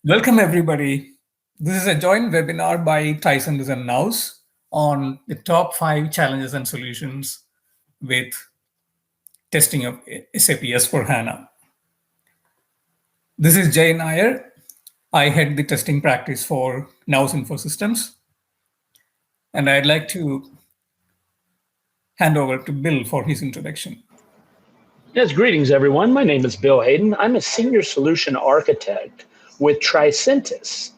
Welcome, everybody. This is a joint webinar by Tricentis and Nous on the top 5 challenges and solutions with testing of SAP S for HANA. This is Jay Nair. I head the testing practice for Nous Infosystems. And I'd like to hand over to Bill for his introduction. Yes, greetings, everyone. My name is Bill Hayden. I'm a senior solution architect with Tricentis.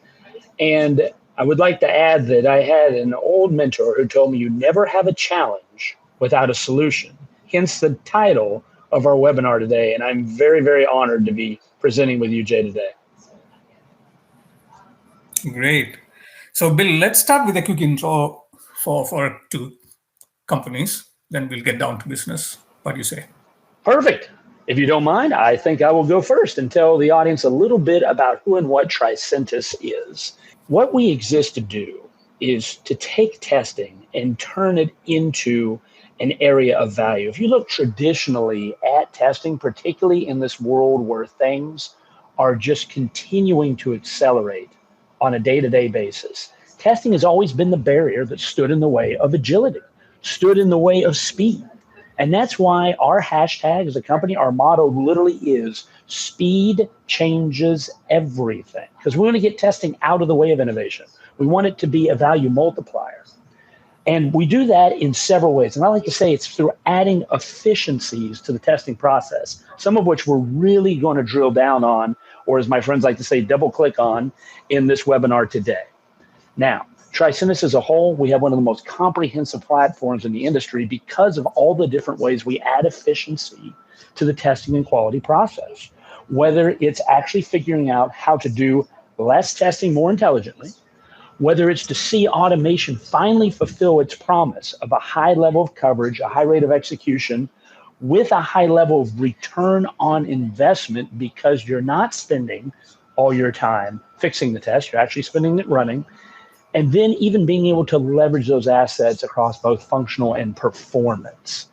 And I would like to add that I had an old mentor who told me you never have a challenge without a solution, hence the title of our webinar today. And I'm very, very honored to be presenting with you, Jay, today. Great. So, Bill, let's start with a quick intro for two companies. Then we'll get down to business. What do you say? Perfect. If you don't mind, I think I will go first and tell the audience a little bit about who and what Tricentis is. What we exist to do is to take testing and turn it into an area of value. If you look traditionally at testing, particularly in this world where things are just continuing to accelerate on a day-to-day basis, testing has always been the barrier that stood in the way of agility, stood in the way of speed. And that's why our hashtag as a company, our motto literally is speed changes everything. Because we want to get testing out of the way of innovation. We want it to be a value multiplier. And we do that in several ways. And I like to say it's through adding efficiencies to the testing process, some of which we're really going to drill down on, or as my friends like to say, double click on in this webinar today. Now, Tricentis as a whole, we have one of the most comprehensive platforms in the industry because of all the different ways we add efficiency to the testing and quality process. Whether it's actually figuring out how to do less testing more intelligently, whether it's to see automation finally fulfill its promise of a high level of coverage, a high rate of execution, with a high level of return on investment because you're not spending all your time fixing the test, you're actually spending it running. And then even being able to leverage those assets across both functional and performance.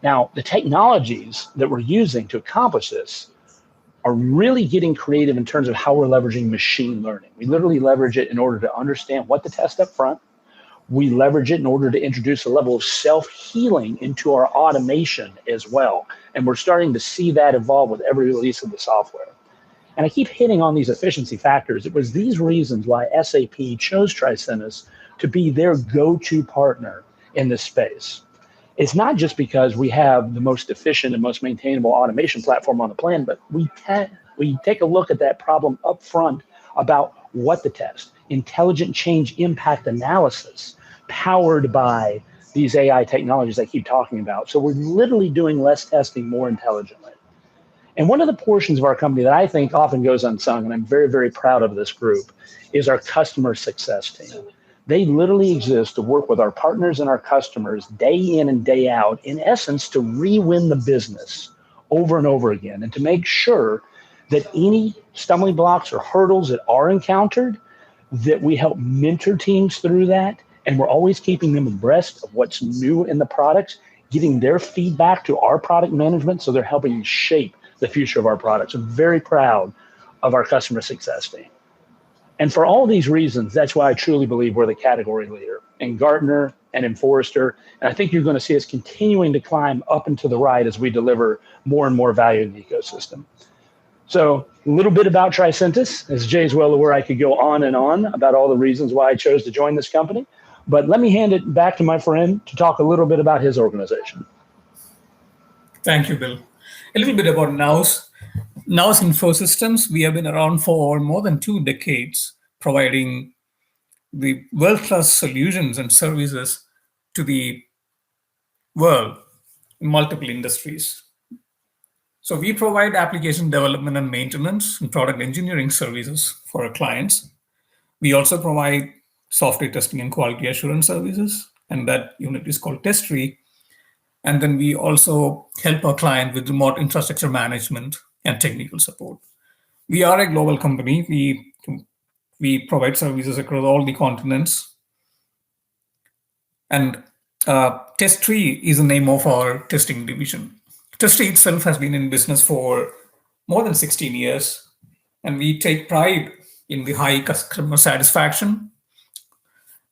Now, the technologies that we're using to accomplish this are really getting creative in terms of how we're leveraging machine learning. We literally leverage it in order to understand what to test up front. We leverage it in order to introduce a level of self-healing into our automation as well. And we're starting to see that evolve with every release of the software. And I keep hitting on these efficiency factors. It was these reasons why SAP chose Tricentis to be their go-to partner in this space. It's not just because we have the most efficient and most maintainable automation platform on the planet, but we take a look at that problem up front about what to test. Intelligent change impact analysis powered by these AI technologies I keep talking about. So we're literally doing less testing more intelligently. And one of the portions of our company that I think often goes unsung, and I'm very, very proud of this group, is our customer success team. They literally exist to work with our partners and our customers day in and day out, in essence, to re-win the business over and over again, and to make sure that any stumbling blocks or hurdles that are encountered, that we help mentor teams through that, and we're always keeping them abreast of what's new in the products, getting their feedback to our product management so they're helping shape the future of our products. I'm very proud of our customer success team. And for all these reasons, that's why I truly believe we're the category leader in Gartner and in Forrester. And I think you're going to see us continuing to climb up and to the right as we deliver more and more value in the ecosystem. So a little bit about Tricentis. As Jay's well aware, I could go on and on about all the reasons why I chose to join this company. But let me hand it back to my friend to talk a little bit about his organization. Thank you, Bill. A little bit about Nous. Nous Infosystems, we have been around for more than 2 decades, providing the world-class solutions and services to the world in multiple industries. So we provide application development and maintenance and product engineering services for our clients. We also provide software testing and quality assurance services, and that unit is called Test Tree. And then we also help our client with remote infrastructure management and technical support. We are a global company. We provide services across all the continents. And Test Tree is the name of our testing division. Test Tree itself has been in business for more than 16 years. And we take pride in the high customer satisfaction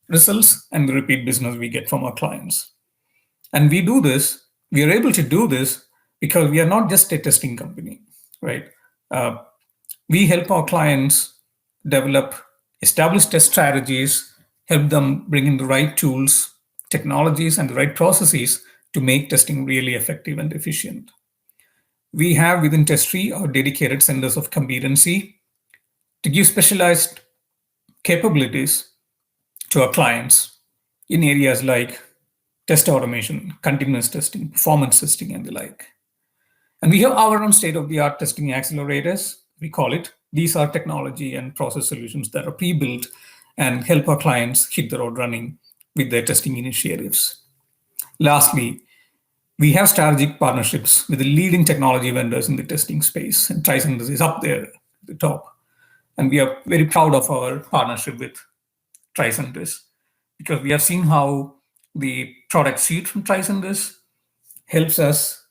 results and the repeat business we get from our clients. And we are able to do this because we are not just a testing company, right? We help our clients develop established test strategies, help them bring in the right tools, technologies, and the right processes to make testing really effective and efficient. We have within Test3 our dedicated centers of competency to give specialized capabilities to our clients in areas like test automation, continuous testing, performance testing, and the like. And we have our own state-of-the-art testing accelerators, we call it. These are technology and process solutions that are pre-built and help our clients hit the road running with their testing initiatives. Lastly, we have strategic partnerships with the leading technology vendors in the testing space, and Tricentis is up there at the top. And we are very proud of our partnership with Tricentis because we have seen how the product suite from Tricentis helps us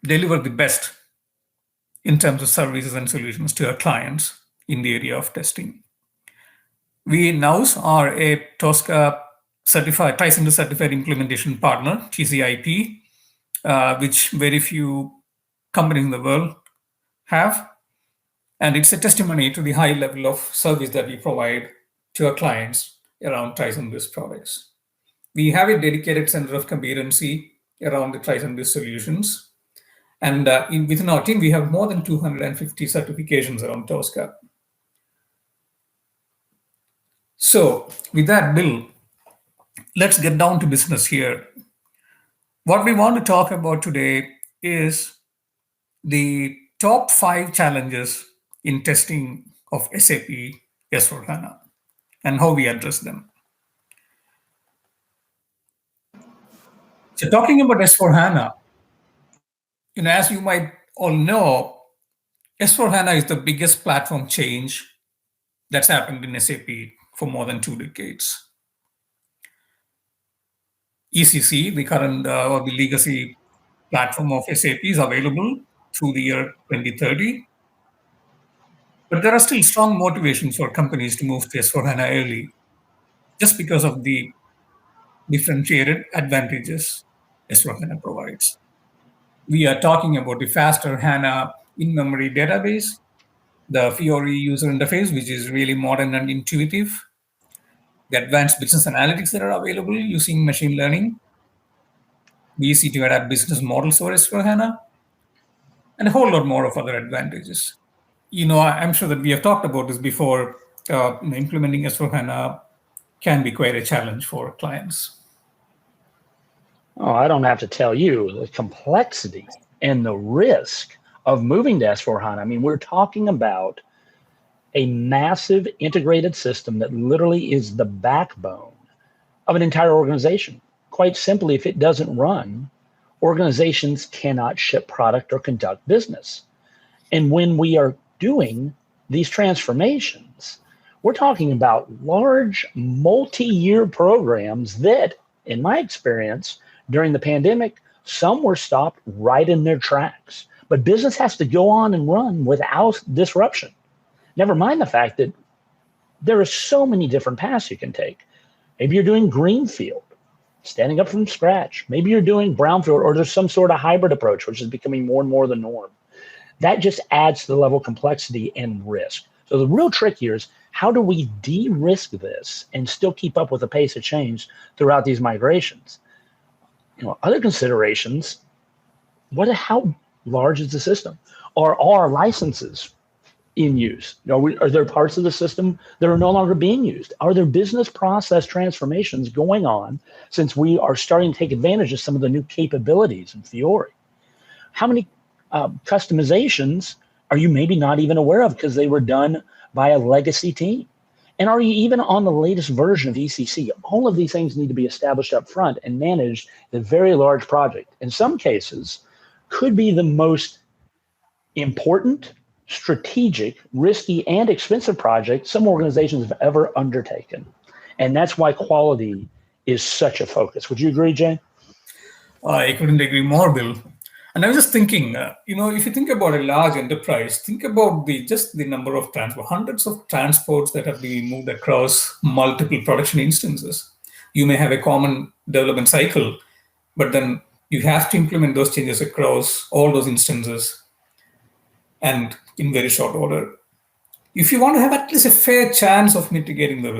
deliver the best in terms of services and solutions to our clients in the area of testing. We now are a TOSCA certified, Tricentis certified implementation partner, TCIP, which very few companies in the world have. And it's a testimony to the high level of service that we provide to our clients around Tricentis products. We have a dedicated center of competency around the Tricentis solutions. And within our team, we have more than 250 certifications around TOSCA. So with that, Bill, let's get down to business here. What we want to talk about today is the top 5 challenges in testing of SAP S/4HANA and how we address them. So talking about S/4HANA, as you might all know, S/4HANA is the biggest platform change that's happened in SAP for more than 2 decades. ECC, the current or the legacy platform of SAP, is available through the year 2030. But there are still strong motivations for companies to move to S/4HANA early, just because of the differentiated advantages S/4HANA provides. We are talking about the faster HANA in-memory database, the Fiori user interface, which is really modern and intuitive, the advanced business analytics that are available using machine learning, the easy to adapt business models for S/4HANA, and a whole lot more of other advantages. I'm sure that we have talked about this before. Implementing S/4HANA can be quite a challenge for clients. Oh, I don't have to tell you the complexity and the risk of moving to S/4HANA. I mean, we're talking about a massive integrated system that literally is the backbone of an entire organization. Quite simply, if it doesn't run, organizations cannot ship product or conduct business. And when we are doing these transformations, we're talking about large multi-year programs that, in my experience, during the pandemic, some were stopped right in their tracks. But business has to go on and run without disruption. Never mind the fact that there are so many different paths you can take. Maybe you're doing greenfield, standing up from scratch. Maybe you're doing brownfield, or there's some sort of hybrid approach, which is becoming more and more the norm. That just adds to the level of complexity and risk. So the real trick here is, how do we de-risk this and still keep up with the pace of change throughout these migrations? Other considerations, how large is the system? Are our licenses in use? Are there parts of the system that are no longer being used? Are there business process transformations going on since we are starting to take advantage of some of the new capabilities in Fiori? How many customizations are you maybe not even aware of because they were done by a legacy team? And are you even on the latest version of ECC? All of these things need to be established up front and managed in a very large project. In some cases, could be the most important, strategic, risky, and expensive project some organizations have ever undertaken. And that's why quality is such a focus. Would you agree, Jay? I couldn't agree more, Bill. And I was just thinking, if you think about a large enterprise, think about the number of transport, hundreds of transports that have been moved across multiple production instances. You may have a common development cycle, but then you have to implement those changes across all those instances and in very short order. If you want to have at least a fair chance of mitigating the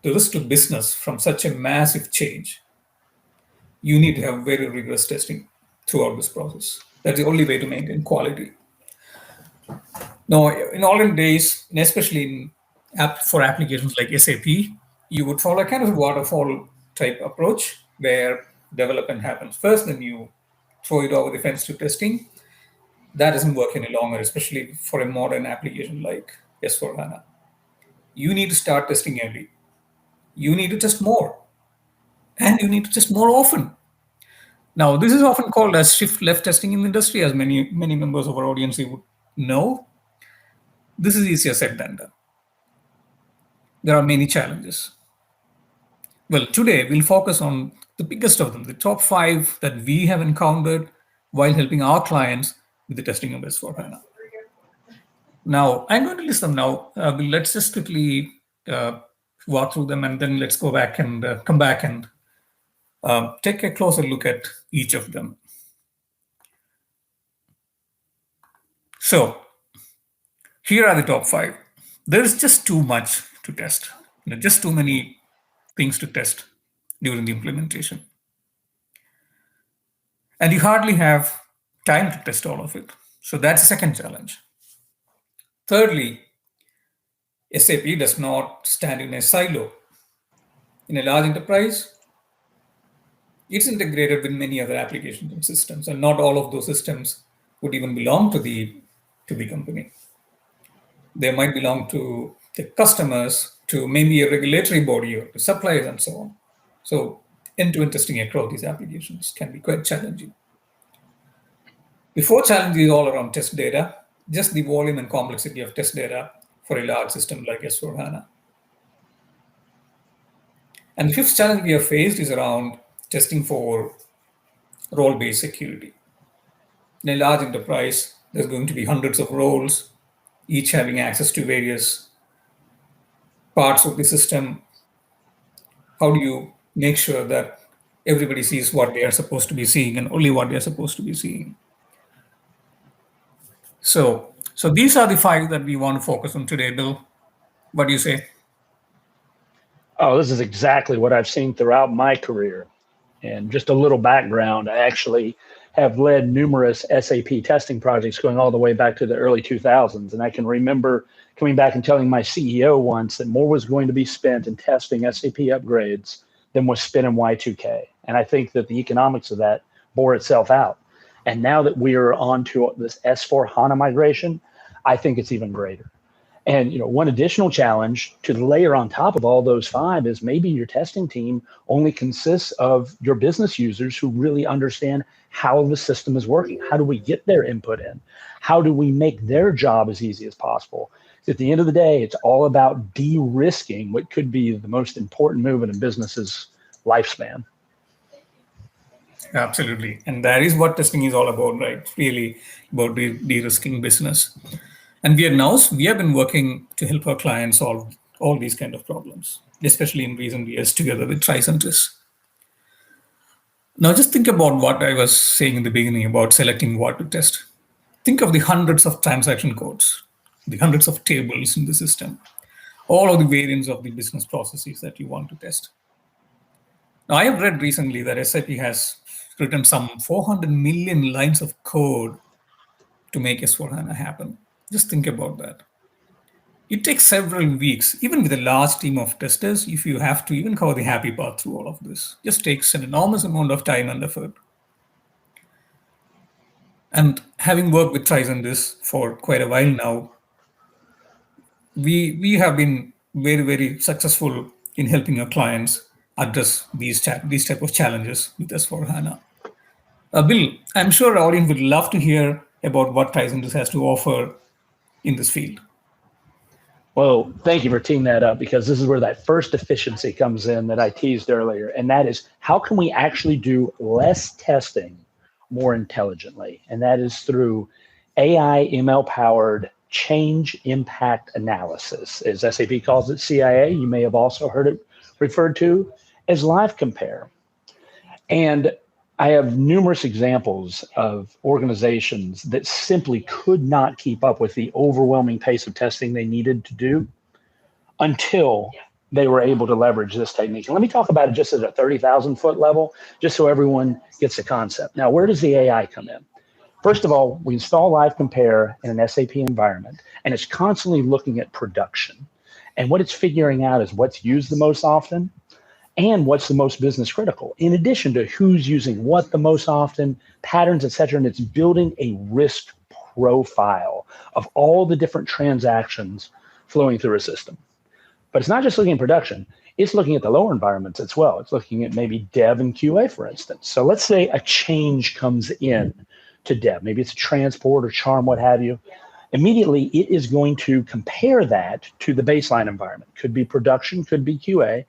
risk to business from such a massive change, you need to have very rigorous testing throughout this process. That's the only way to maintain quality. Now, in olden days, and especially for applications like SAP, you would follow a kind of waterfall type approach where development happens first, then you throw it over the fence to testing. That doesn't work any longer, especially for a modern application like S4HANA. You need to start testing early. You need to test more, and you need to test more often. Now, this is often called as shift left testing in the industry, as many members of our audience would know. This is easier said than done. There are many challenges. Well, today we'll focus on the biggest of them, the top 5 that we have encountered while helping our clients with the testing of S4HANA. Now, I'm going to list them now. Let's just quickly walk through them, and then let's go back and come back and take a closer look at each of them. So here are the top 5. There's just too much to test, just too many things to test during the implementation. And you hardly have time to test all of it. So that's the second challenge. Thirdly, SAP does not stand in a silo. In a large enterprise, it's integrated with many other applications and systems, and not all of those systems would even belong to the company. They might belong to the customers, to maybe a regulatory body, or to suppliers, and so on. So end-to-end testing across these applications can be quite challenging. The fourth challenge is all around test data, just the volume and complexity of test data for a large system like S4HANA. And the fifth challenge we have faced is around testing for role-based security. In a large enterprise, there's going to be hundreds of roles, each having access to various parts of the system. How do you make sure that everybody sees what they are supposed to be seeing and only what they are supposed to be seeing? So these are the 5 that we want to focus on today, Bill. What do you say? Oh, this is exactly what I've seen throughout my career. And just a little background, I actually have led numerous SAP testing projects going all the way back to the early 2000s. And I can remember coming back and telling my CEO once that more was going to be spent in testing SAP upgrades than was spent in Y2K. And I think that the economics of that bore itself out. And now that we are on to this S4HANA migration, I think it's even greater. And one additional challenge to layer on top of all those 5 is maybe your testing team only consists of your business users who really understand how the system is working. How do we get their input in? How do we make their job as easy as possible? At the end of the day, it's all about de-risking what could be the most important move in a business's lifespan. Absolutely. And that is what testing is all about, right? Really about de-risking business. And we have been working to help our clients solve all these kind of problems, especially in recent years together with Tricentis. Now, just think about what I was saying in the beginning about selecting what to test. Think of the hundreds of transaction codes, the hundreds of tables in the system, all of the variants of the business processes that you want to test. Now, I have read recently that SAP has written some 400 million lines of code to make S4HANA happen. Just think about that. It takes several weeks, even with a large team of testers, if you have to even cover the happy path through all of this. Just takes an enormous amount of time and effort. And having worked with Tricentis for quite a while now, we have been very, very successful in helping our clients address these type of challenges with S4HANA. Bill, I'm sure our audience would love to hear about what Tricentis has to offer in this field. Well, thank you for teeing that up, because this is where that first efficiency comes in that I teased earlier. And that is, how can we actually do less testing more intelligently, and that is through AI ML powered change impact analysis, as SAP calls it, CIA. You may have also heard it referred to as live compare. And I have numerous examples of organizations that simply could not keep up with the overwhelming pace of testing they needed to do until they were able to leverage this technique. And let me talk about it just at a 30,000 foot level, just so everyone gets the concept. Now, where does the AI come in? First of all, we install Live Compare in an SAP environment, and it's constantly looking at production. And what it's figuring out is what's used the most often and what's the most business critical, in addition to who's using what the most often, patterns, et cetera. And it's building a risk profile of all the different transactions flowing through a system. But it's not just looking at production, it's looking at the lower environments as well. It's looking at maybe dev and QA, for instance. So let's say a change comes in to dev, maybe it's a transport or charm, what have you. Immediately, it is going to compare that to the baseline environment. Could be production, could be QA,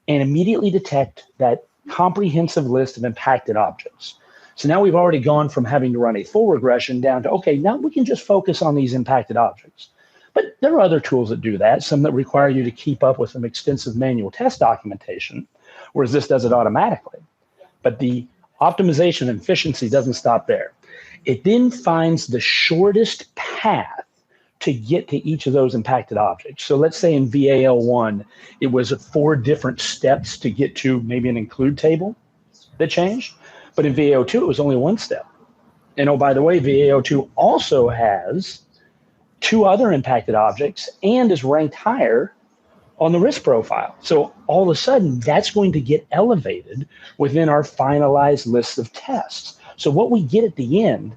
and immediately detect that comprehensive list of impacted objects. So now we've already gone from having to run a full regression down to, okay, now we can just focus on these impacted objects. But there are other tools that do that, some that require you to keep up with some extensive manual test documentation, whereas this does it automatically. But the optimization and efficiency doesn't stop there. It then finds the shortest path to get to each of those impacted objects. So let's say in VAL1, it was 4 different steps to get to maybe an include table that changed. But in VAO2, it was only 1 step. And oh, by the way, VAO2 also has 2 other impacted objects and is ranked higher on the risk profile. So all of a sudden, that's going to get elevated within our finalized list of tests. So what we get at the end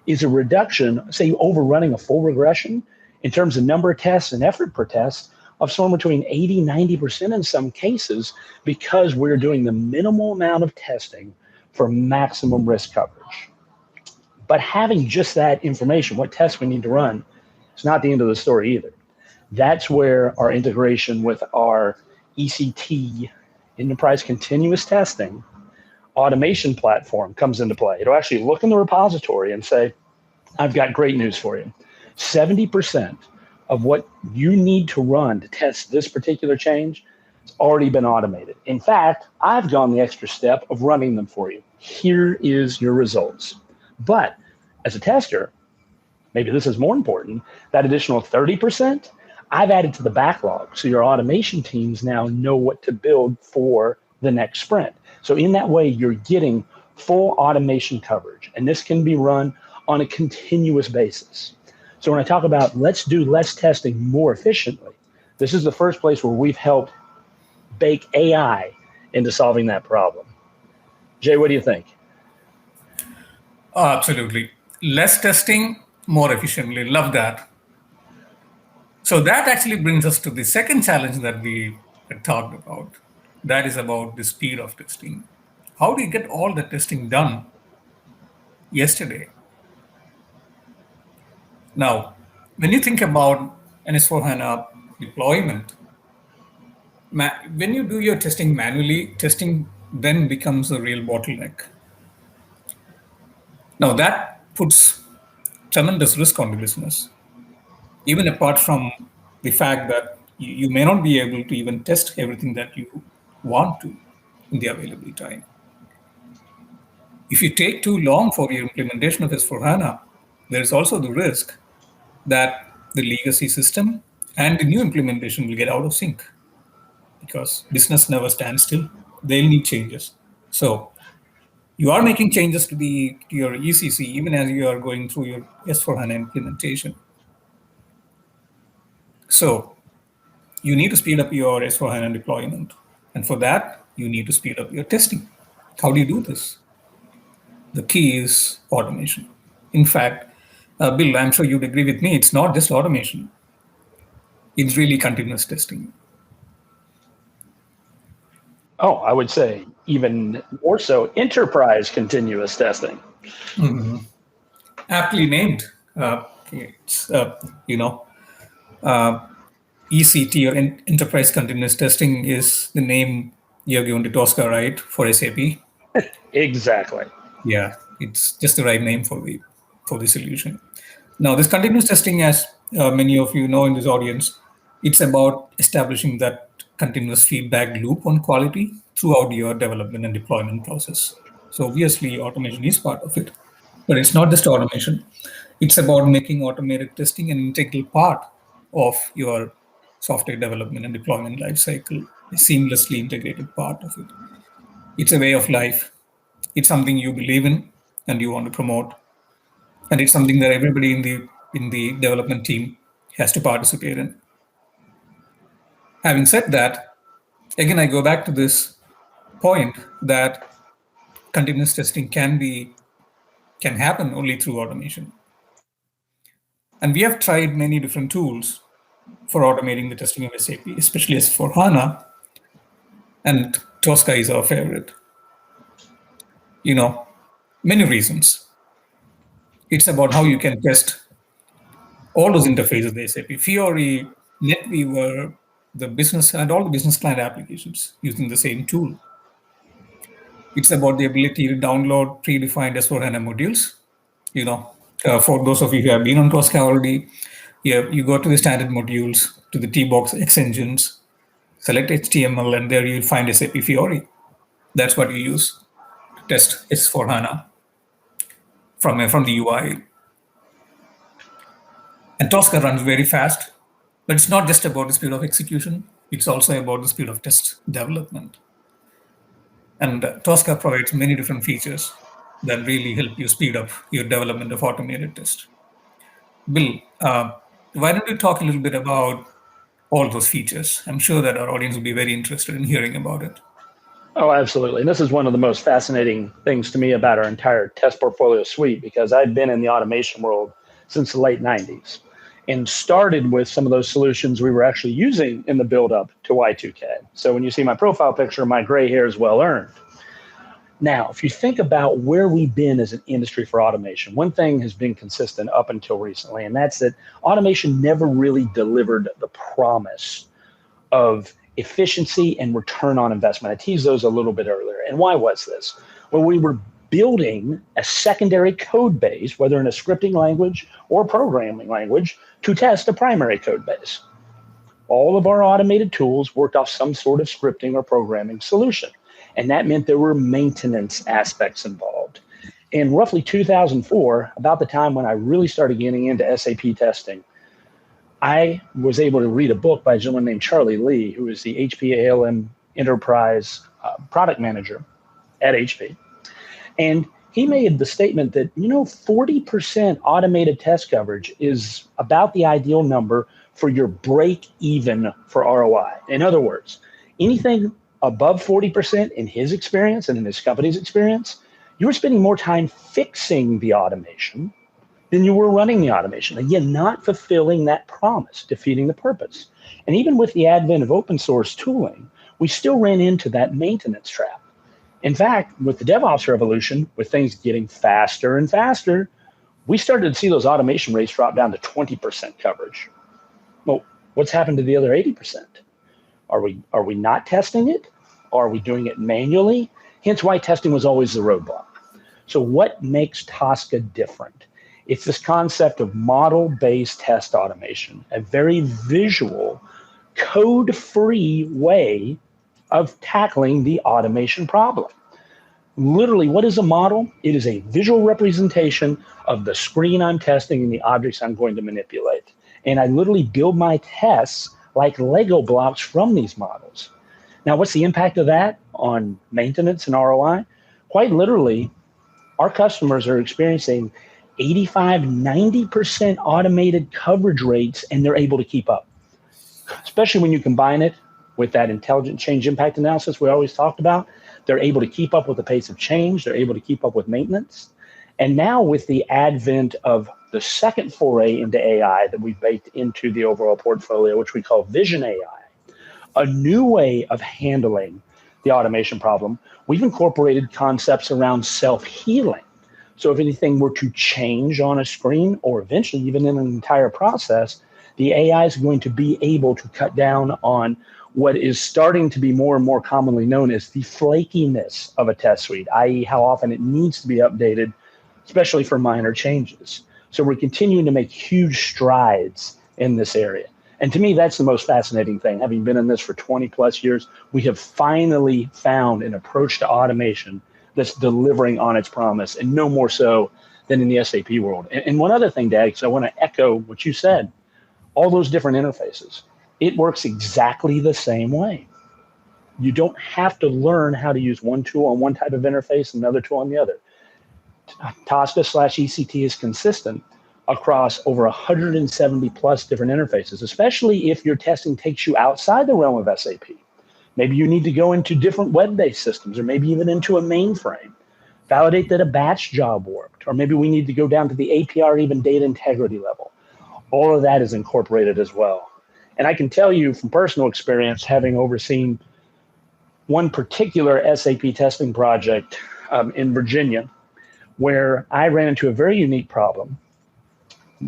is a reduction, say overrunning a full regression in terms of number of tests and effort per test of somewhere between 80, 90% in some cases, because we're doing the minimal amount of testing for maximum risk coverage. But having just that information, what tests we need to run, it's not the end of the story either. That's where our integration with our ECT, Enterprise Continuous Testing, automation platform comes into play. It'll actually look in the repository and say, I've got great news for you. 70% of what you need to run to test this particular change has already been automated. In fact, I've gone the extra step of running them for you. Here is your results. But as a tester, maybe this is more important, that additional 30%, I've added to the backlog. So your automation teams now know what to build for the next sprint. So in that way, you're getting full automation coverage. And this can be run on a continuous basis. So when I talk about let's do less testing more efficiently, this is the first place where we've helped bake AI into solving that problem. Jay, what do you think? Absolutely. Less testing, more efficiently. Love that. So that actually brings us to the second challenge that we had talked about. That is about the speed of testing. How do you get all the testing done yesterday? Now, when you think about an S4HANA deployment, when you do your testing manually, testing then becomes a real bottleneck. Now, that puts tremendous risk on the business, even apart from the fact that you may not be able to even test everything that you want to in the available time. If you take too long for your implementation of S4HANA, there is also the risk that the legacy system and the new implementation will get out of sync, because business never stands still. They'll need changes. So you are making changes to your ECC even as you are going through your S4HANA implementation. So you need to speed up your S4HANA deployment. And for that, you need to speed up your testing. How do you do this? The key is automation. In fact, Bill, I'm sure you'd agree with me, it's not just automation. It's really continuous testing. Oh, I would say even more so enterprise continuous testing. Mm-hmm. Aptly named. It's, ECT, or Enterprise Continuous Testing, is the name you're given to Tosca, right, for SAP? Exactly. Yeah. It's just the right name for the solution. Now, this continuous testing, as many of you know in this audience, it's about establishing that continuous feedback loop on quality throughout your development and deployment process. So obviously, automation is part of it, but it's not just automation. It's about making automated testing an integral part of your software development and deployment lifecycle, a seamlessly integrated part of it. It's a way of life. It's something you believe in and you want to promote, and it's something that everybody in the development team has to participate in. Having said that, again, I go back to this point that continuous testing can happen only through automation. And we have tried many different tools for automating the testing of SAP, especially as for HANA, and Tosca is our favorite. Many reasons. It's about how you can test all those interfaces of the SAP, Fiori, NetWeaver, the business, and all the business client applications using the same tool. It's about the ability to download predefined S/4HANA modules. For those of you who have been on Tosca already, you go to the standard modules, to the T-Box X engines, select HTML, and there you'll find SAP Fiori. That's what you use to test S/4HANA from the UI. And Tosca runs very fast, but it's not just about the speed of execution. It's also about the speed of test development. And Tosca provides many different features that really help you speed up your development of automated test. Bill, why don't you talk a little bit about all those features? I'm sure that our audience will be very interested in hearing about it. Oh, absolutely. And this is one of the most fascinating things to me about our entire test portfolio suite, because I've been in the automation world since the late 90s and started with some of those solutions we were actually using in the build-up to Y2K. So when you see my profile picture, my gray hair is well earned. Now, if you think about where we've been as an industry for automation, one thing has been consistent up until recently, and that's that automation never really delivered the promise of efficiency and return on investment. I teased those a little bit earlier. And why was this? Well, we were building a secondary code base, whether in a scripting language or programming language, to test a primary code base. All of our automated tools worked off some sort of scripting or programming solution. And that meant there were maintenance aspects involved. In roughly 2004, about the time when I really started getting into SAP testing, I was able to read a book by a gentleman named Charlie Lee, who is the HP ALM Enterprise product manager at HP. And he made the statement that, 40% automated test coverage is about the ideal number for your break even for ROI. In other words, anything above 40% in his experience and in his company's experience, you were spending more time fixing the automation than you were running the automation. Again, not fulfilling that promise, defeating the purpose. And even with the advent of open source tooling, we still ran into that maintenance trap. In fact, with the DevOps revolution, with things getting faster and faster, we started to see those automation rates drop down to 20% coverage. Well, what's happened to the other 80%? Are we not testing it? Are we doing it manually? Hence why testing was always the roadblock. So what makes Tosca different? It's this concept of model-based test automation, a very visual, code-free way of tackling the automation problem. Literally, what is a model? It is a visual representation of the screen I'm testing and the objects I'm going to manipulate. And I literally build my tests like Lego blocks from these models. Now, what's the impact of that on maintenance and ROI? Quite literally, our customers are experiencing 85, 90% automated coverage rates, and they're able to keep up, especially when you combine it with that intelligent change impact analysis we always talked about. They're able to keep up with the pace of change. They're able to keep up with maintenance. And now with the advent of the second foray into AI that we've baked into the overall portfolio, which we call Vision AI, a new way of handling the automation problem, we've incorporated concepts around self-healing. So if anything were to change on a screen, or eventually even in an entire process, the AI is going to be able to cut down on what is starting to be more and more commonly known as the flakiness of a test suite, i.e. how often it needs to be updated especially for minor changes. So we're continuing to make huge strides in this area. And to me, that's the most fascinating thing. Having been in this for 20 plus years, we have finally found an approach to automation that's delivering on its promise, and no more so than in the SAP world. And one other thing, Dag, because I want to echo what you said, all those different interfaces, it works exactly the same way. You don't have to learn how to use one tool on one type of interface and another tool on the other. Tosca/ECT is consistent across over 170 plus different interfaces, especially if your testing takes you outside the realm of SAP. Maybe you need to go into different web-based systems, or maybe even into a mainframe, validate that a batch job worked, or maybe we need to go down to the API or even data integrity level. All of that is incorporated as well. And I can tell you from personal experience, having overseen one particular SAP testing project in Virginia, where I ran into a very unique problem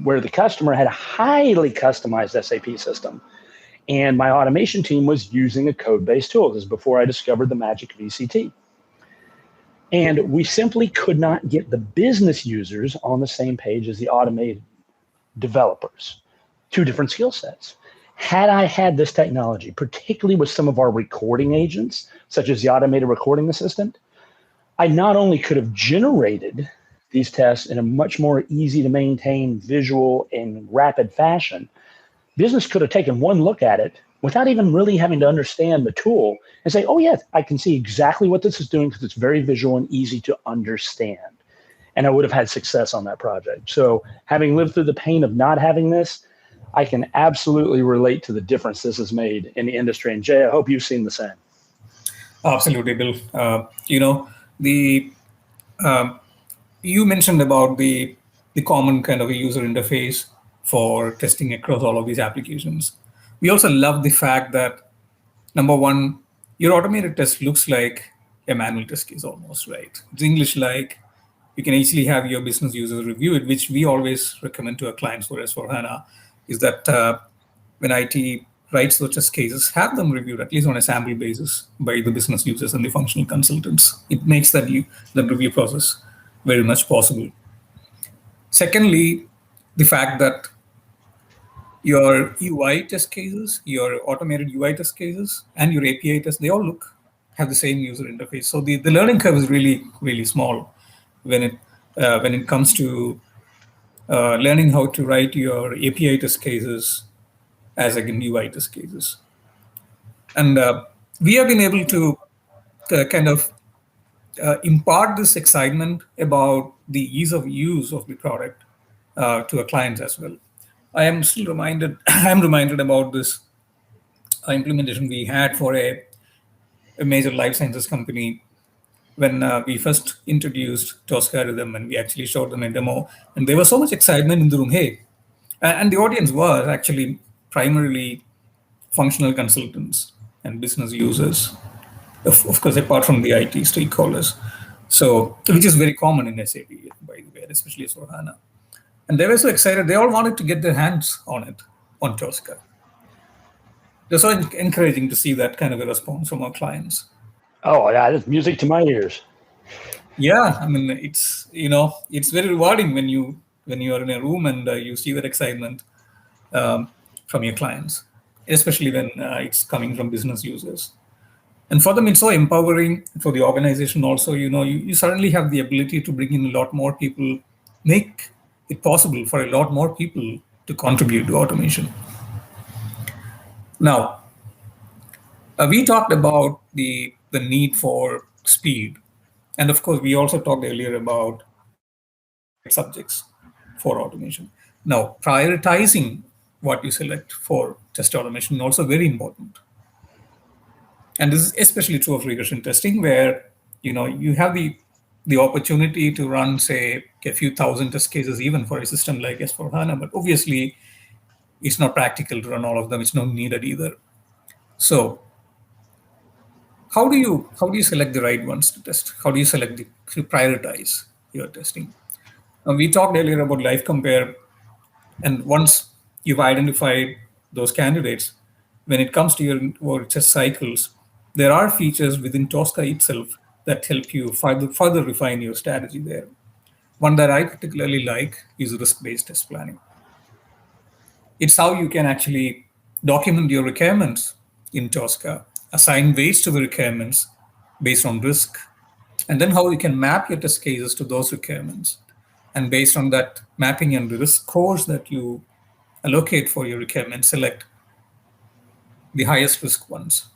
where the customer had a highly customized SAP system, and my automation team was using a code-based tool. This is before I discovered the magic of ECT. And we simply could not get the business users on the same page as the automated developers, two different skill sets. Had I had this technology, particularly with some of our recording agents, such as the automated recording assistant, I not only could have generated these tests in a much more easy to maintain visual and rapid fashion, business could have taken one look at it without even really having to understand the tool and say, oh, yeah, I can see exactly what this is doing because it's very visual and easy to understand. And I would have had success on that project. So having lived through the pain of not having this, I can absolutely relate to the difference this has made in the industry. And Jay, I hope you've seen the same. Absolutely, Bill. You mentioned about the common kind of a user interface for testing across all of these applications. We also love the fact that, number one, your automated test looks like a manual test case almost, right? It's English-like. You can easily have your business users review it, which we always recommend to our clients for S/4HANA, is that when IT writes those test cases, have them reviewed at least on a sample basis by the business users and the functional consultants. It makes that review process very much possible. Secondly, the fact that your UI test cases, your automated UI test cases, and your API tests, they all have the same user interface. So the learning curve is really, really small when it comes to learning how to write your API test cases as again UI test cases. And we have been able to kind of impart this excitement about the ease of use of the product to our clients as well. I'm reminded about this implementation we had for a major life sciences company when we first introduced Tosca to them, and we actually showed them a demo, and there was so much excitement in the room. Hey, and the audience was actually primarily functional consultants and business users, of course, apart from the IT stakeholders. So, which is very common in SAP, by the way, especially for HANA. And they were so excited, they all wanted to get their hands on it, on Tosca. It was so encouraging to see that kind of a response from our clients. Oh, yeah, that's music to my ears. Yeah, I mean, it's very rewarding when you are in a room and you see that excitement from your clients, especially when it's coming from business users. And for them, it's so empowering. For the organization also, you suddenly have the ability to bring in a lot more people, make it possible for a lot more people to contribute to automation. Now, we talked about the need for speed. And of course, we also talked earlier about selecting the right subjects for automation. Now, prioritizing what you select for test automation is also very important. And this is especially true of regression testing, where you have the opportunity to run, say, a few thousand test cases even for a system like S/4HANA, but obviously it's not practical to run all of them. It's not needed either. So how do you select the right ones to test? How do you to prioritize your testing? We talked earlier about live compare, and once you've identified those candidates, when it comes to your test cycles, there are features within Tosca itself that help you further refine your strategy there. One that I particularly like is risk-based test planning. It's how you can actually document your requirements in Tosca, assign weights to the requirements based on risk, and then how you can map your test cases to those requirements. And based on that mapping and the risk scores that you allocate for your requirements, select the highest risk ones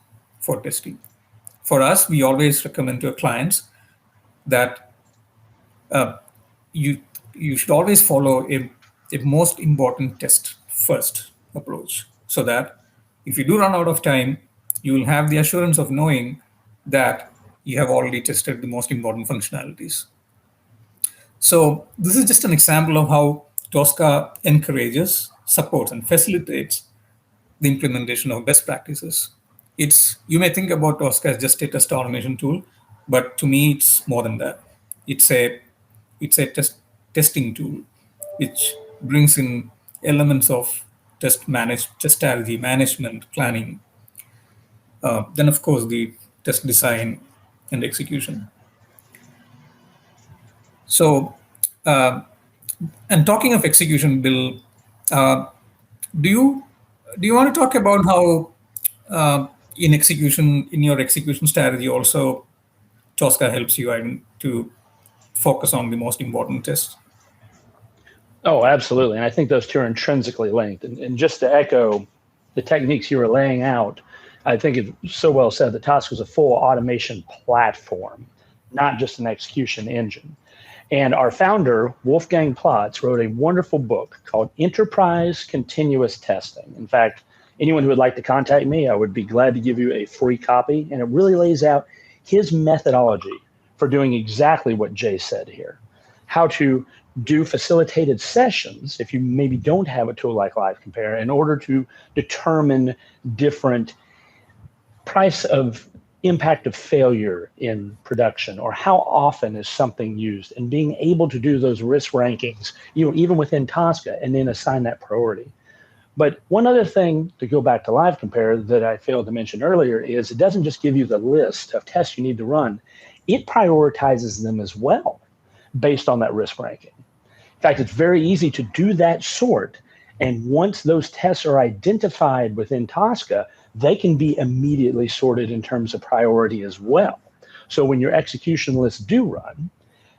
for testing. For us, we always recommend to our clients that you you should always follow a most important test first approach, so that if you do run out of time, you will have the assurance of knowing that you have already tested the most important functionalities. So this is just an example of how Tosca encourages, supports, and facilitates the implementation of best practices. It's, you may think about Tosca as just a test automation tool, but to me, it's more than that. It's a testing tool, which brings in elements of test strategy, management, planning. Then, of course, the test design and execution. So, and talking of execution, Bill, uh, do you want to talk about how in your execution strategy also Tosca helps you to focus on the most important tests? Oh, absolutely. And I think those two are intrinsically linked. And just to echo the techniques you were laying out, I think it's so well said that Tosca is a full automation platform, not just an execution engine. And our founder, Wolfgang Plotz, wrote a wonderful book called Enterprise Continuous Testing. In fact, anyone who would like to contact me, I would be glad to give you a free copy. And it really lays out his methodology for doing exactly what Jay said here. How to do facilitated sessions, if you maybe don't have a tool like LiveCompare, in order to determine different price of impact of failure in production, or how often is something used, and being able to do those risk rankings, even within Tosca, and then assign that priority. But one other thing to go back to LiveCompare that I failed to mention earlier is it doesn't just give you the list of tests you need to run, it prioritizes them as well based on that risk ranking. In fact, it's very easy to do that sort. And once those tests are identified within Tosca, they can be immediately sorted in terms of priority as well. So when your execution lists do run,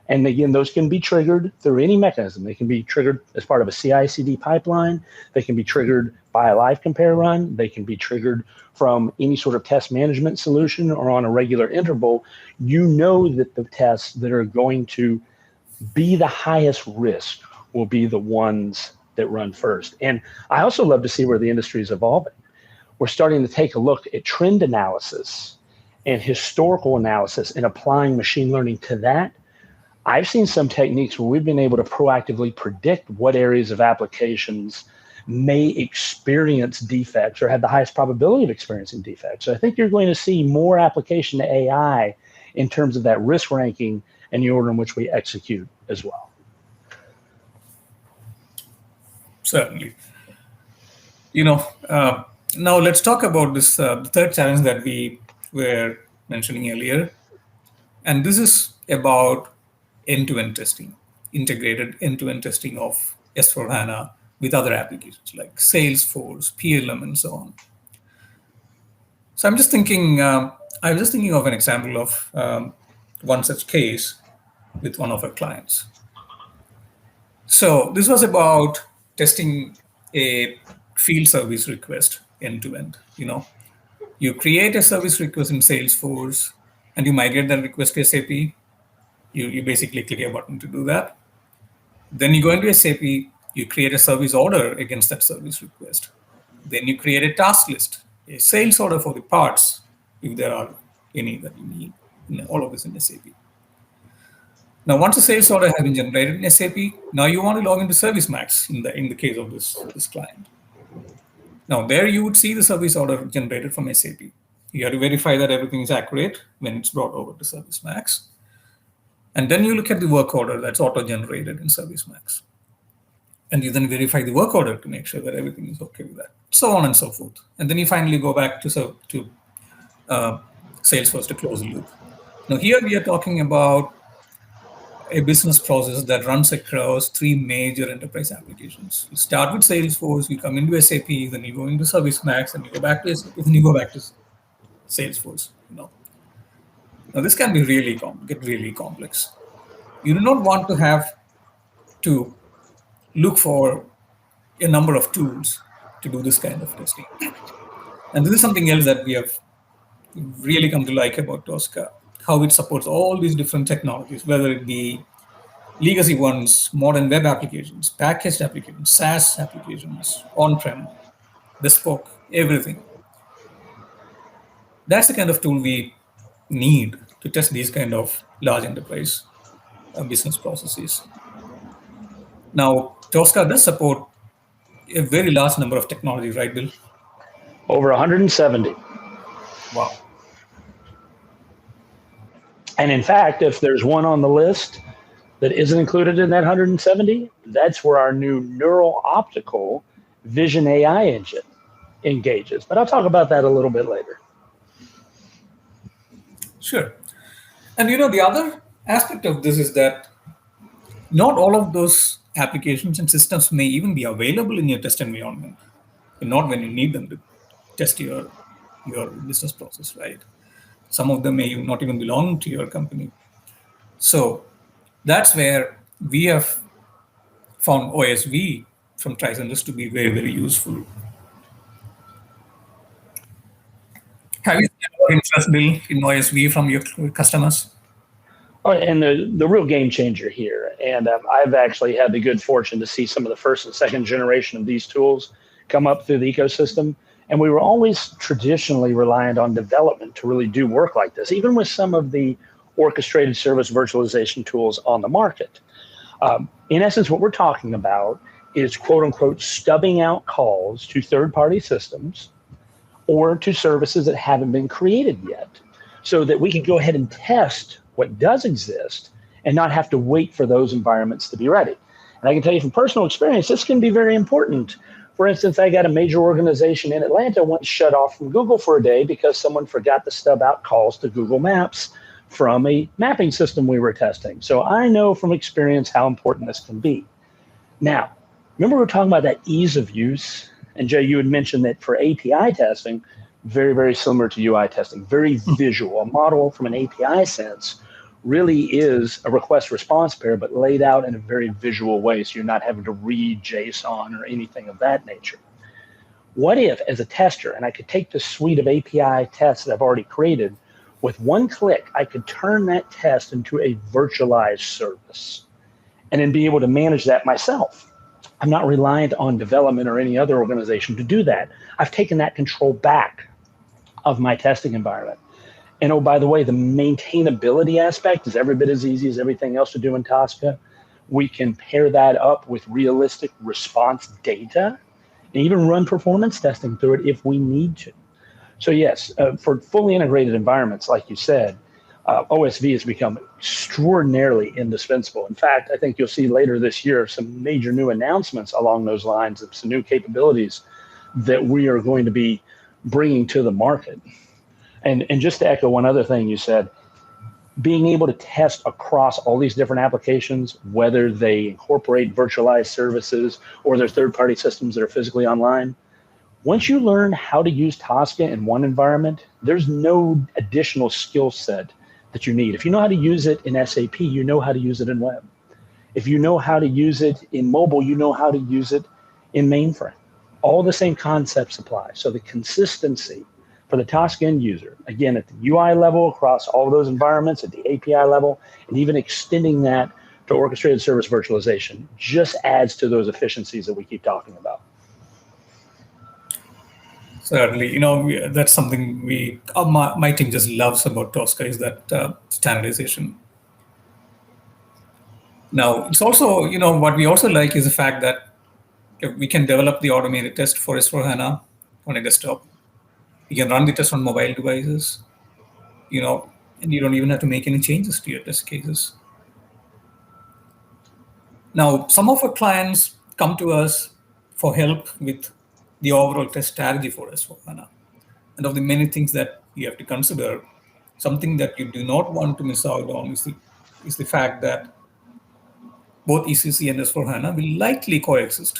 and again, those can be triggered through any mechanism. They can be triggered as part of a CI/CD pipeline. They can be triggered by a LiveCompare run. They can be triggered from any sort of test management solution or on a regular interval. You know that the tests that are going to be the highest risk will be the ones that run first. And I also love to see where the industry is evolving. We're starting to take a look at trend analysis and historical analysis and applying machine learning to that. I've seen some techniques where we've been able to proactively predict what areas of applications may experience defects or have the highest probability of experiencing defects. So I think you're going to see more application to AI in terms of that risk ranking and the order in which we execute as well. Certainly. Now let's talk about this the third challenge that we were mentioning earlier. And this is about end-to-end testing, integrated end-to-end testing of S/4HANA with other applications like Salesforce, PLM, and so on. So I was just thinking of an example of one such case with one of our clients. So this was about testing a field service request end-to-end. You create a service request in Salesforce and you migrate that request to SAP. You basically click a button to do that. Then you go into SAP, you create a service order against that service request. Then you create a task list, a sales order for the parts, if there are any that you need. All of this in SAP. Now, once a sales order has been generated in SAP, now you want to log into ServiceMax in the case of this client. Now, there you would see the service order generated from SAP. You have to verify that everything is accurate when it's brought over to ServiceMax. And then you look at the work order that's auto-generated in ServiceMax. And you then verify the work order to make sure that everything is okay with that, so on and so forth. And then you finally go back to Salesforce to close the loop. Now, here we are talking about a business process that runs across three major enterprise applications. You start with Salesforce, you come into SAP, then you go into ServiceMax, and you go back to SAP, then you go back to Salesforce. Now this can be get really complex. You do not want to have to look for a number of tools to do this kind of testing. And this is something else that we have really come to like about Tosca, how it supports all these different technologies, whether it be legacy ones, modern web applications, packaged applications, SaaS applications, on-prem, bespoke, everything. That's the kind of tool we need to test these kind of large enterprise business processes. Now, Tosca does support a very large number of technologies, right, Bill? Over 170. Wow. And in fact, if there's one on the list that isn't included in that 170, that's where our new neural optical vision AI engine engages. But I'll talk about that a little bit later. Sure. And the other aspect of this is that not all of those applications and systems may even be available in your test environment, not when you need them to test your business process, right? Some of them may not even belong to your company. So that's where we have found OSV from Tricentis to be very, very useful. Have you seen more interest, Bill, in OSV from your customers? Oh, and the real game changer here, and I've actually had the good fortune to see some of the first and second generation of these tools come up through the ecosystem. And we were always traditionally reliant on development to really do work like this, even with some of the orchestrated service virtualization tools on the market. In essence, what we're talking about is, quote unquote, stubbing out calls to third-party systems or to services that haven't been created yet, so that we can go ahead and test what does exist and not have to wait for those environments to be ready. And I can tell you from personal experience, this can be very important. For instance, I got a major organization in Atlanta once shut off from Google for a day because someone forgot to stub out calls to Google Maps from a mapping system we were testing. So I know from experience how important this can be. Now, remember we were talking about that ease of use? And Jay, you had mentioned that for API testing, very, very similar to UI testing, very visual. A model from an API sense really is a request response pair, but laid out in a very visual way, so you're not having to read JSON or anything of that nature. What if, as a tester, and I could take the suite of API tests that I've already created, with one click, I could turn that test into a virtualized service and then be able to manage that myself. I'm not reliant on development or any other organization to do that. I've taken that control back of my testing environment. And oh, by the way, the maintainability aspect is every bit as easy as everything else to do in Tosca. We can pair that up with realistic response data and even run performance testing through it if we need to. So yes, for fully integrated environments, like you said, OSV has become extraordinarily indispensable. In fact, I think you'll see later this year some major new announcements along those lines of some new capabilities that we are going to be bringing to the market. And just to echo one other thing you said, being able to test across all these different applications, whether they incorporate virtualized services or their third-party systems that are physically online, once you learn how to use Tosca in one environment, there's no additional skill set that you need. If you know how to use it in SAP, you know how to use it in web. If you know how to use it in mobile, you know how to use it in mainframe. All the same concepts apply. So the consistency for the Tosca end user, again, at the UI level, across all of those environments, at the API level, and even extending that to orchestrated service virtualization, just adds to those efficiencies that we keep talking about. Certainly, that's something my team just loves about Tosca is that standardization. Now, it's also, what we also like is the fact that we can develop the automated test for S/4HANA on a desktop. You can run the test on mobile devices, and you don't even have to make any changes to your test cases. Now, some of our clients come to us for help with the overall test strategy for S/4HANA. And of the many things that you have to consider, something that you do not want to miss out on is the fact that both ECC and S4HANA will likely coexist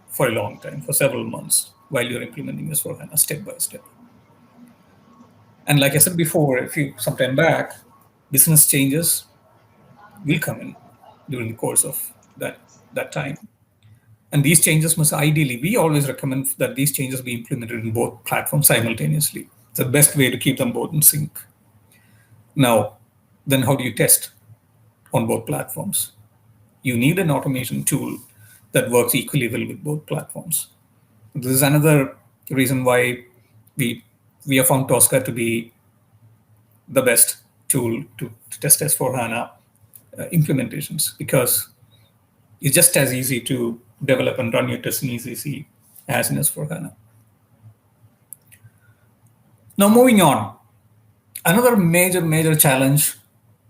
for a long time, for several months, while you're implementing S4HANA step by step. And like I said before, some time back, business changes will come in during the course of that time. And these changes must ideally, we always recommend that these changes be implemented in both platforms simultaneously. It's the best way to keep them both in sync. Now, then how do you test on both platforms? You need an automation tool that works equally well with both platforms. This is another reason why we have found Tosca to be the best tool to test S4HANA implementations, because it's just as easy to develop and run your tests in ECC as in S4HANA. Now, moving on, another major challenge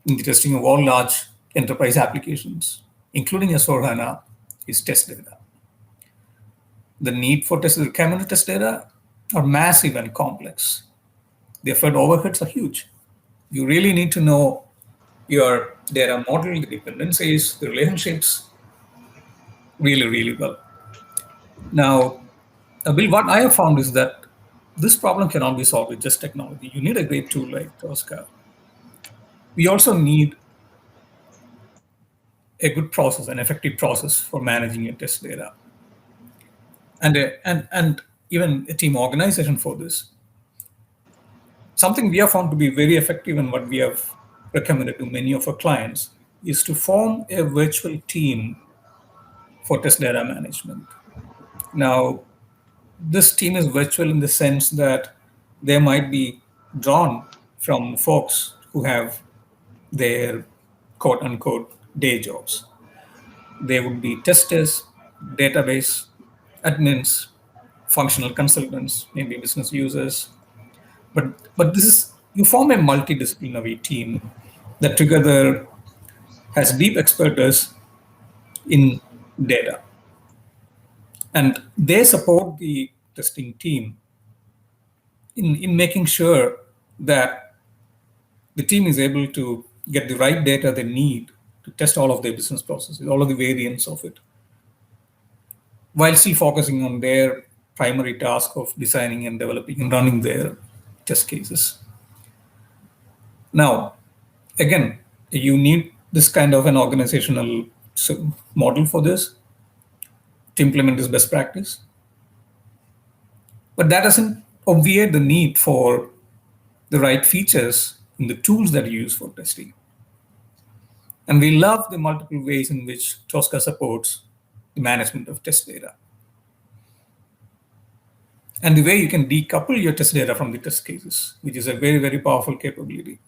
in the testing of all large enterprise applications, including S4HANA, is test data. The need for test requirement test data are massive and complex. The effort overheads are huge. You really need to know your data model, the dependencies, the relationships really well. Now, Bill, what I have found is that this problem cannot be solved with just technology. You need a great tool like Tosca. We also need a good process, an effective process for managing your test data, and even a team organization for this. Something we have found to be very effective and what we have recommended to many of our clients is to form a virtual team for test data management. Now, this team is virtual in the sense that they might be drawn from folks who have their quote unquote day jobs. They would be testers, database admins, functional consultants, maybe business users. But this is, you form a multidisciplinary team that together has deep expertise in data. And they support the testing team in making sure that the team is able to get the right data they need to test all of their business processes, all of the variants of it, while still focusing on their primary task of designing and developing and running their test cases. Now, again, you need this kind of an organizational model for this to implement this best practice. But that doesn't obviate the need for the right features in the tools that you use for testing. And we love the multiple ways in which Tosca supports the management of test data. And the way you can decouple your test data from the test cases, which is a very powerful capability.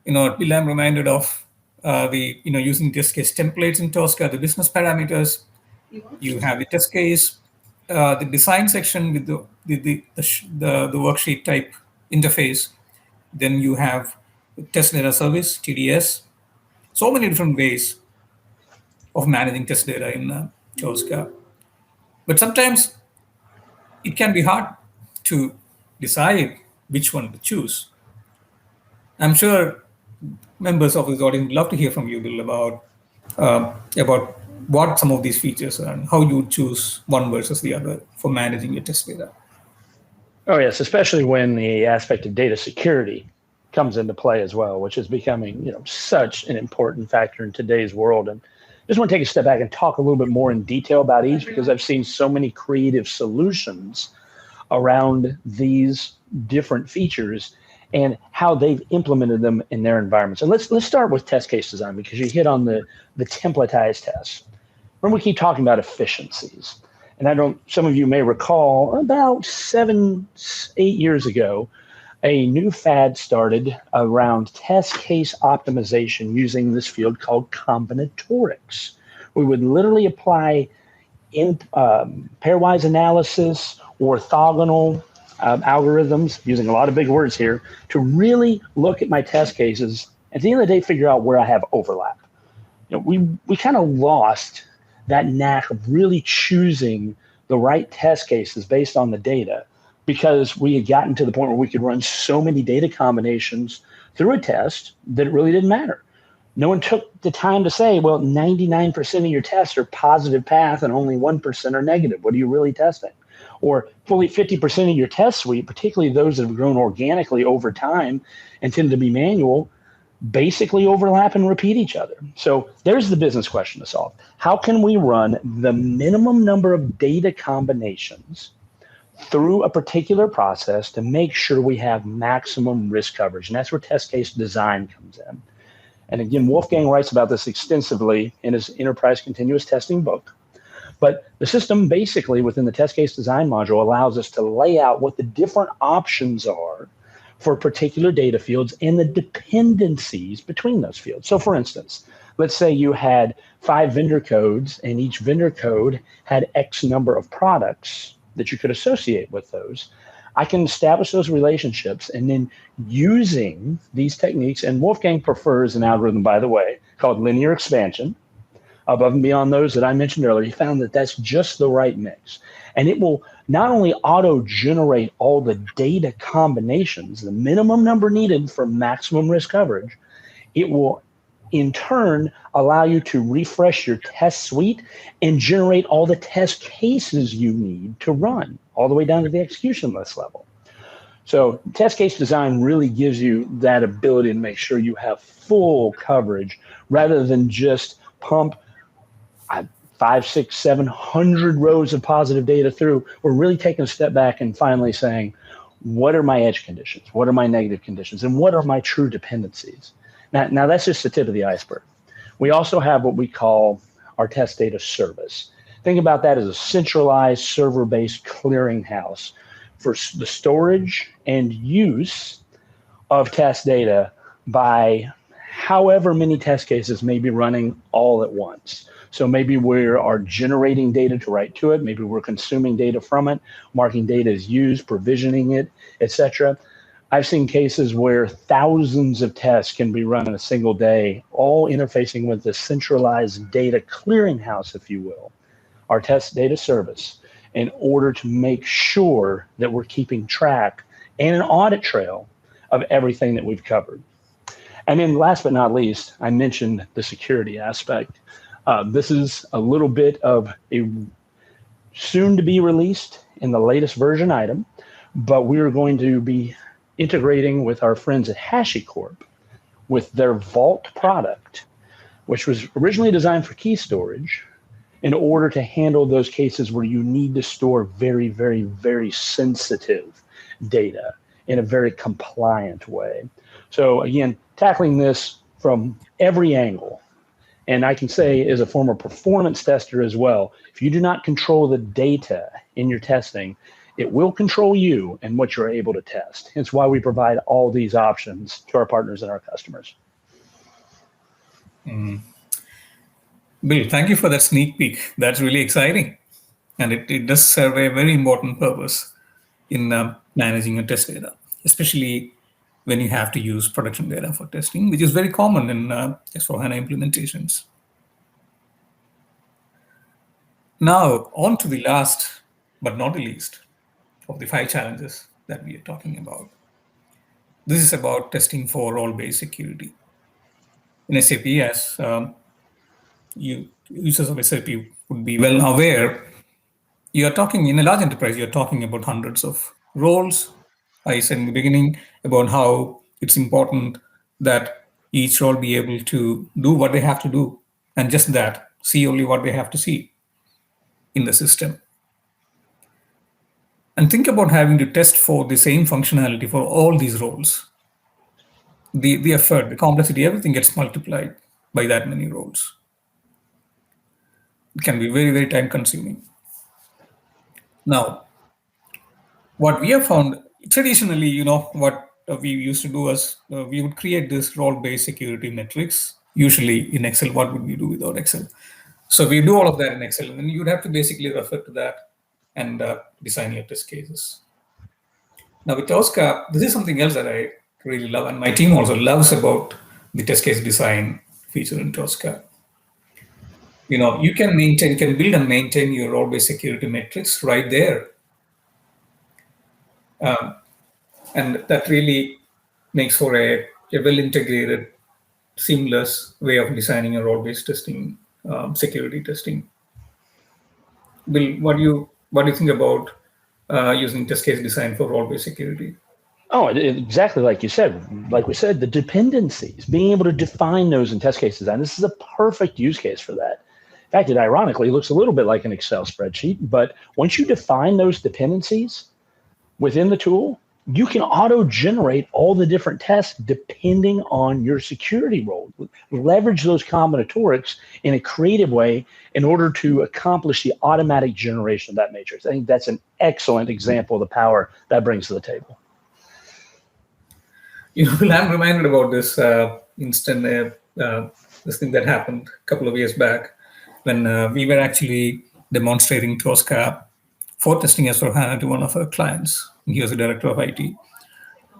Bill, I'm reminded of using test case templates in Tosca, the business parameters. You have the test case, the design section with the worksheet type interface. Then you have the test data service, TDS. So many different ways of managing test data in Tosca. But sometimes it can be hard to decide which one to choose. I'm sure members of this audience would love to hear from you, Bill, about what some of these features are and how you choose one versus the other for managing your test data. Oh, yes, especially when the aspect of data security comes into play as well, which is becoming such an important factor in today's world. And I just want to take a step back and talk a little bit more in detail about each, because I've seen so many creative solutions around these different features and how they've implemented them in their environments. And let's start with test case design, because you hit on the templatized tests. Remember, we keep talking about efficiencies. And some of you may recall about 7-8 years ago, a new fad started around test case optimization using this field called combinatorics. We would literally apply pairwise analysis, orthogonal algorithms, using a lot of big words here, to really look at my test cases. At the end of the day, figure out where I have overlap. We kind of lost that knack of really choosing the right test cases based on the data, because we had gotten to the point where we could run so many data combinations through a test that it really didn't matter. No one took the time to say, well, 99% of your tests are positive path and only 1% are negative. What are you really testing? Or fully 50% of your test suite, particularly those that have grown organically over time and tend to be manual, basically overlap and repeat each other. So there's the business question to solve. How can we run the minimum number of data combinations through a particular process to make sure we have maximum risk coverage? And that's where test case design comes in. And again, Wolfgang writes about this extensively in his Enterprise Continuous Testing book. But the system basically within the test case design module allows us to lay out what the different options are for particular data fields and the dependencies between those fields. So for instance, let's say you had 5 vendor codes and each vendor code had X number of products that you could associate with those. I can establish those relationships and then using these techniques, and Wolfgang prefers an algorithm, by the way, called linear expansion, above and beyond those that I mentioned earlier. He found that that's just the right mix. And it will not only auto-generate all the data combinations, the minimum number needed for maximum risk coverage, it will in turn allow you to refresh your test suite and generate all the test cases you need to run, all the way down to the execution list level. So test case design really gives you that ability to make sure you have full coverage rather than just pump 500, 600, 700 rows of positive data through. We're really taking a step back and finally saying, what are my edge conditions? What are my negative conditions? And what are my true dependencies? Now that's just the tip of the iceberg. We also have what we call our test data service. Think about that as a centralized server-based clearinghouse for the storage and use of test data by however many test cases may be running all at once. So maybe we are generating data to write to it. Maybe we're consuming data from it, marking data as used, provisioning it, etc. I've seen cases where thousands of tests can be run in a single day, all interfacing with the centralized data clearinghouse, if you will, our test data service, in order to make sure that we're keeping track and an audit trail of everything that we've covered. And then last but not least, I mentioned the security aspect. This is a little bit of a soon to be released in the latest version item, but we're going to be integrating with our friends at HashiCorp with their Vault product, which was originally designed for key storage in order to handle those cases where you need to store very, very, very sensitive data in a very compliant way. So again, tackling this from every angle. And I can say as a former performance tester as well, if you do not control the data in your testing, it will control you and what you're able to test. It's why we provide all these options to our partners and our customers. Bill, thank you for that sneak peek. That's really exciting. And it does serve a very important purpose in managing your test data, especially when you have to use production data for testing, which is very common in S/4HANA implementations. Now, on to the last, but not the least, of the 5 challenges that we are talking about. This is about testing for role-based security. In SAP S, users of SAP would be well aware, you're talking in a large enterprise, you're talking about hundreds of roles. I said in the beginning about how it's important that each role be able to do what they have to do, and just that, see only what they have to see in the system. And think about having to test for the same functionality for all these roles. The effort, the complexity, everything gets multiplied by that many roles. It can be very, very time consuming. Now, what we have found traditionally, what we used to do is we would create this role-based security metrics, usually in Excel. What would we do without Excel? So we do all of that in Excel, and then you'd have to basically refer to that and design your test cases. Now with Tosca, this is something else that I really love, and my team also loves about the test case design feature in Tosca. You can build and maintain your role-based security metrics right there. And that really makes for a well-integrated seamless way of designing a role-based testing, security testing. Bill, what do you think about using test case design for role-based security? Oh, exactly like you said. Like we said, the dependencies, being able to define those in test case design. This is a perfect use case for that. In fact, it ironically looks a little bit like an Excel spreadsheet, but once you define those dependencies within the tool, you can auto-generate all the different tests depending on your security role. Leverage those combinatorics in a creative way in order to accomplish the automatic generation of that matrix. I think that's an excellent example of the power that brings to the table. I'm reminded about this this thing that happened a couple of years back when we were actually demonstrating Tosca for testing S/4HANA to one of our clients. He was a director of IT.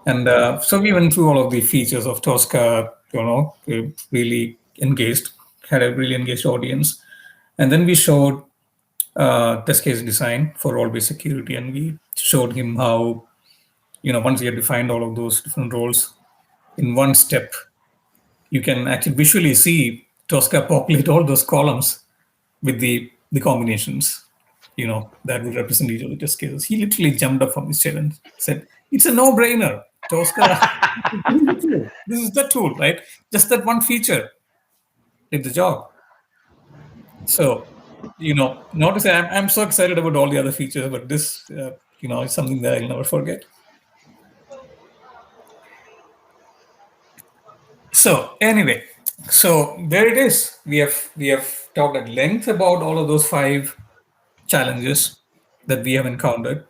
And so we went through all of the features of Tosca, we really engaged, had a really engaged audience. And then we showed test case design for role-based security. And we showed him how, once you have defined all of those different roles in one step, you can actually visually see Tosca populate all those columns with the combinations, that would represent each of the test cases. He literally jumped up from his chair and said, "It's a no-brainer. Tosca, this is the tool, right? Just that one feature did the job." So, not to say I'm so excited about all the other features, but this, is something that I'll never forget. So anyway, so there it is. We have talked at length about all of those 5 challenges that we have encountered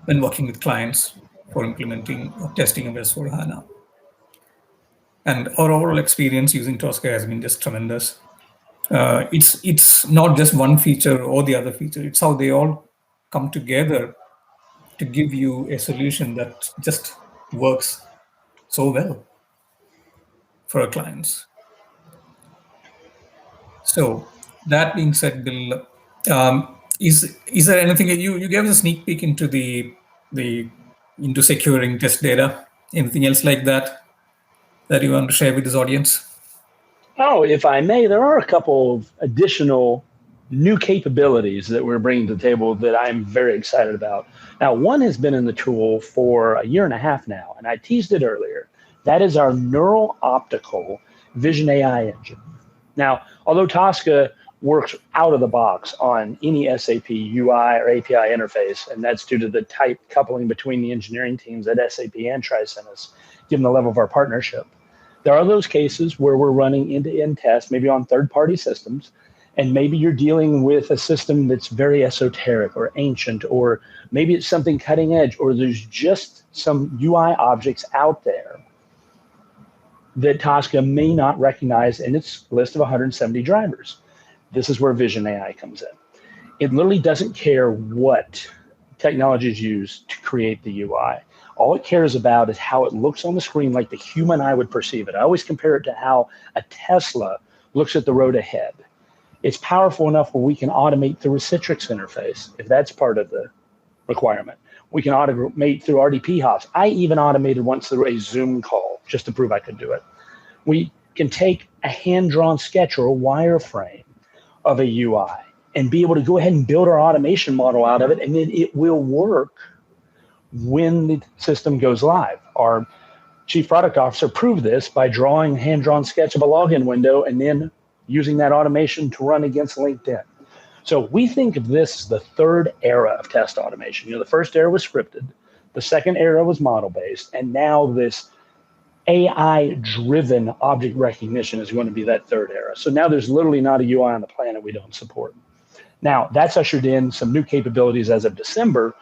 when working with clients for implementing or testing of S/4HANA. And our overall experience using Tosca has been just tremendous. It's not just one feature or the other feature. It's how they all come together to give you a solution that just works so well for our clients. So that being said, Bill, is there anything you gave us a sneak peek into into securing test data? Anything else like that you want to share with this audience? Oh, if I may, there are a couple of additional new capabilities that we're bringing to the table that I'm very excited about. Now, one has been in the tool for a year and a half now, and I teased it earlier. That is our neural optical vision AI engine. Now, although Tosca works out of the box on any SAP UI or API interface, and that's due to the tight coupling between the engineering teams at SAP and Tricentis, given the level of our partnership. There are those cases where we're running end-to-end tests, maybe on third-party systems, and maybe you're dealing with a system that's very esoteric or ancient, or maybe it's something cutting edge, or there's just some UI objects out there that Tosca may not recognize in its list of 170 drivers. This is where Vision AI comes in. It literally doesn't care what technology is used to create the UI. All it cares about is how it looks on the screen like the human eye would perceive it. I always compare it to how a Tesla looks at the road ahead. It's powerful enough where we can automate through a Citrix interface, if that's part of the requirement. We can automate through RDP hops. I even automated once through a Zoom call just to prove I could do it. We can take a hand-drawn sketch or a wireframe of a UI and be able to go ahead and build our automation model out of it, and then it will work when the system goes live. Our chief product officer proved this by drawing a hand-drawn sketch of a login window and then using that automation to run against LinkedIn. So we think of this as the third era of test automation. The first era was scripted, the second era was model-based, and now this AI-driven object recognition is going to be that third era. So now there's literally not a UI on the planet we don't support. Now, that's ushered in some new capabilities as of December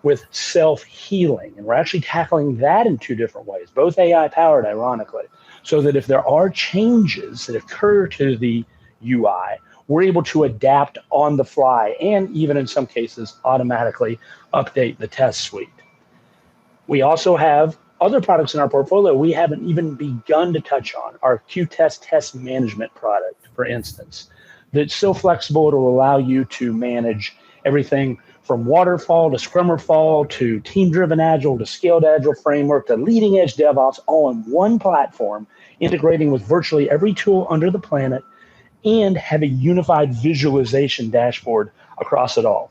with self-healing. And we're actually tackling that in 2 different ways, both AI-powered, ironically, so that if there are changes that occur to the UI, we're able to adapt on the fly and even in some cases automatically update the test suite. We also have other products in our portfolio we haven't even begun to touch on. Our Qtest test management product, for instance, that's so flexible it'll allow you to manage everything from waterfall to scrummerfall to team-driven agile to scaled agile framework to leading-edge DevOps, all in one platform, integrating with virtually every tool under the planet, and have a unified visualization dashboard across it all.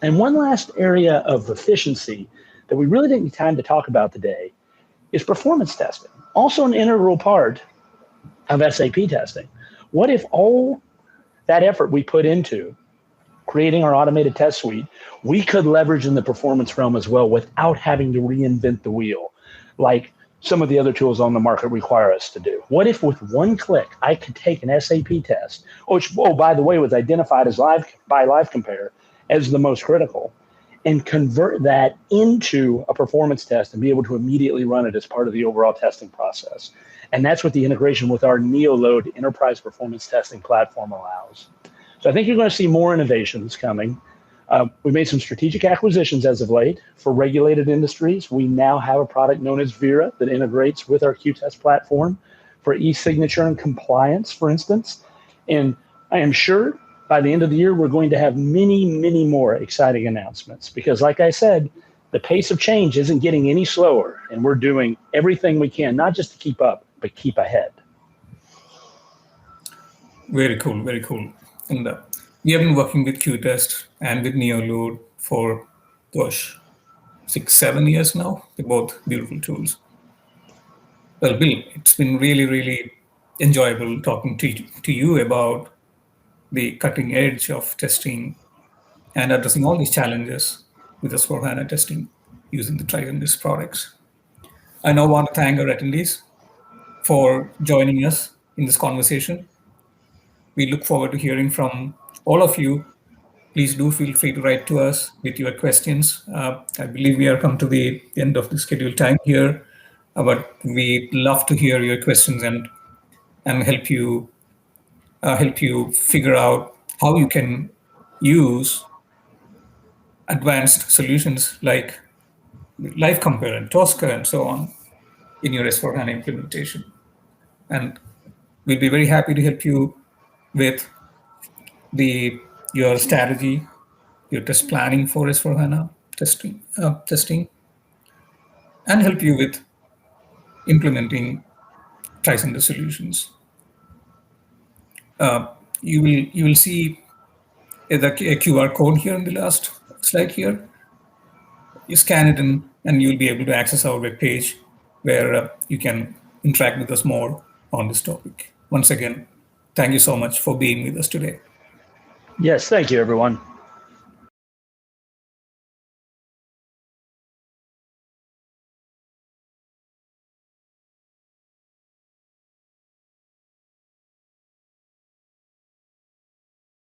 And one last area of efficiency that we really didn't have time to talk about today is performance testing, also an integral part of SAP testing. What if all that effort we put into creating our automated test suite, we could leverage in the performance realm as well without having to reinvent the wheel, like some of the other tools on the market require us to do? What if with one click, I could take an SAP test, which, oh, by the way, was identified as by LiveCompare as the most critical, and convert that into a performance test and be able to immediately run it as part of the overall testing process? And that's what the integration with our NeoLoad enterprise performance testing platform allows. So I think you're going to see more innovations coming. We made some strategic acquisitions as of late for regulated industries. We now have a product known as Vera that integrates with our Q-Test platform for e-signature and compliance, for instance. And I am sure by the end of the year, we're going to have many, many more exciting announcements because, like I said, the pace of change isn't getting any slower, and we're doing everything we can, not just to keep up, but keep ahead. Very cool, very cool. And we have been working with Q-Test and with NeoLoad for, 6-7 years now. They're both beautiful tools. Well, Bill, it's been really, really enjoyable talking to you about the cutting edge of testing and addressing all these challenges with S/4HANA testing using the Tricentis products. I now want to thank our attendees for joining us in this conversation. We look forward to hearing from all of you. Please do feel free to write to us with your questions. I believe we are come to the end of the scheduled time here, but we'd love to hear your questions and help you figure out how you can use advanced solutions like LiveCompare and Tosca and so on in your S/4HANA implementation. And we'll be very happy to help you with your strategy, your test planning for S/4HANA testing, and help you with implementing Tricentis solutions. You will see a QR code here in the last slide here. You scan it and you'll be able to access our webpage where you can interact with us more on this topic. Once again, thank you so much for being with us today. Yes, thank you, everyone.